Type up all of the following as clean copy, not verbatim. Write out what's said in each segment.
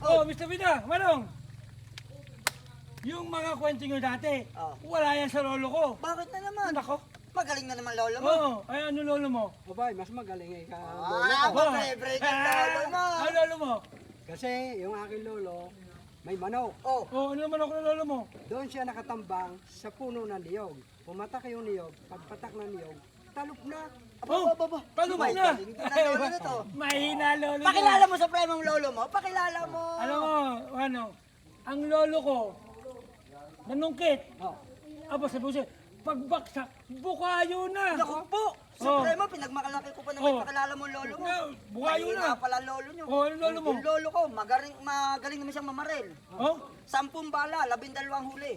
Oh, Mr. Vida, Manong. Yung mga kwento nyo dati, wala yan sa lolo ko. Bakit na naman? Nako. Magaling na naman lolo mo. Oo, ay ano lolo mo? Abay, mas magaling eh ka Ah, lolo ko. break ang lolo mo. Ano lolo mo? Kasi yung aking lolo, may manok. Oh, Oh, ano naman ako ng lolo mo? Doon siya nakatambang sa puno ng niyog. Pumatak yung niyog, pagpatak ng niyog, talop na. aba. Paano mo May na? galing din ang lolo na to. Mahina lolo mo. Pakilala mo sa premong lolo mo. Pakilala mo. Alam mo, ano, ang lolo ko, nanungkit. Oh. Aba, sabi ko siya, pagbaksak, bukayo na. Naku po. Sa Oh. premo, pinagmakalaki ko pa na may Oh. pakilala mo lolo mo. Bukayo Mahina na. pala lolo nyo. Oh, ano lolo mo? Yung lolo ko, magaling naman siyang mamaril. Oh, 10 bala, 12 huli.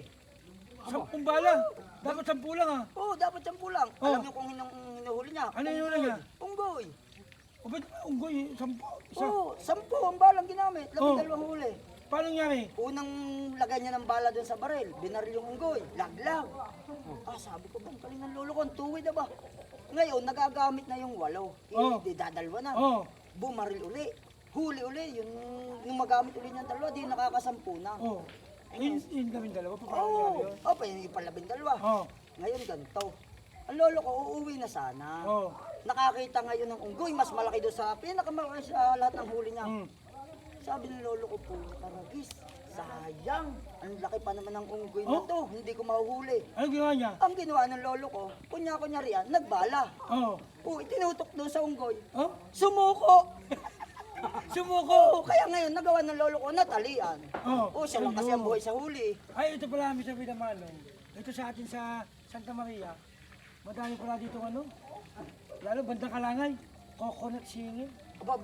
10 bala. Dapat 10 lang ah. Oo, dapat 10 lang. Oh. Alam niyo kung hinuhuli niya? Ano yung huli niya? Unggoy. O ba't unggoy, 10? Isa. Oo, 10 ang balang ginamit, 12 huli. Paano nangyari? Unang lagay niya ng bala doon sa baril, binaril yung unggoy, laglag. Sabi ko, bang kaling ng lolo ko, ang tuwid na ba? Ngayon, nagagamit na yung 8. Oh. Di dadalwa na. Oh, Bumaril uli. Huli uli, yung magamit uli niyang dalawa, di nakakasampu na. oh. Yun kami dalawa, paano Oo, nangyari yun? pa yung palabindalwa. Oh, Ngayon, ganito. Ang lolo ko, uuwi na sana. oh. Nakakita ngayon ng unggoy, mas malaki doon sa pinakamalaki sa lahat ng huli niya. Mm. Sabi ng lolo ko po, karagis, sayang. Ang laki pa naman ng unggoy na Oh? to, hindi ko mahuhuli. Ano ginawa niya? Ang ginawa ng lolo ko, kunya-kunyari yan, nagbala. Oh. Tinutok doon sa unggoy. Oh? Sumuko! Sumuko! Oo, kaya ngayon nagawa ng lolo ko, natalian. Oh. Siya lang kasi ang buhay sa huli. Ay, ito pala kami sa Vidamalong. Ito sa atin sa Santa Maria. Madami pala dito ano. Lalo bandang Kalangay. Coconut singing. Aba.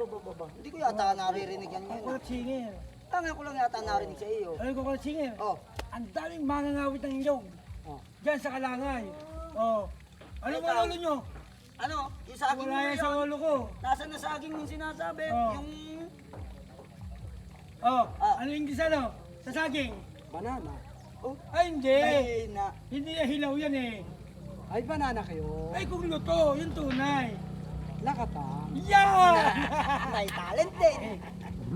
Hindi ko yata naririnig yan yun. Coconut singing. Tanga ko lang yata narinig sa iyo. Ano yung coconut singing? Oh, Ang daming mangangawit ng inyong. Oh. Diyan sa Kalangay. Oh. Ano ba Ikaw. lolo nyo? ano, yung sa akin Wala yan sa yun. lolo ko. Nasaan na sa akin yung sinasabi? Oh. Yung... Oh. Ah. Ano yung ano? Sa saging. Banana. Oh, Ay, hindi. ay na. Hindi na hilaw yan eh. Ay, banana kayo. Ay, kung luto, yung tunay. Lakatang. Yan! May talent din.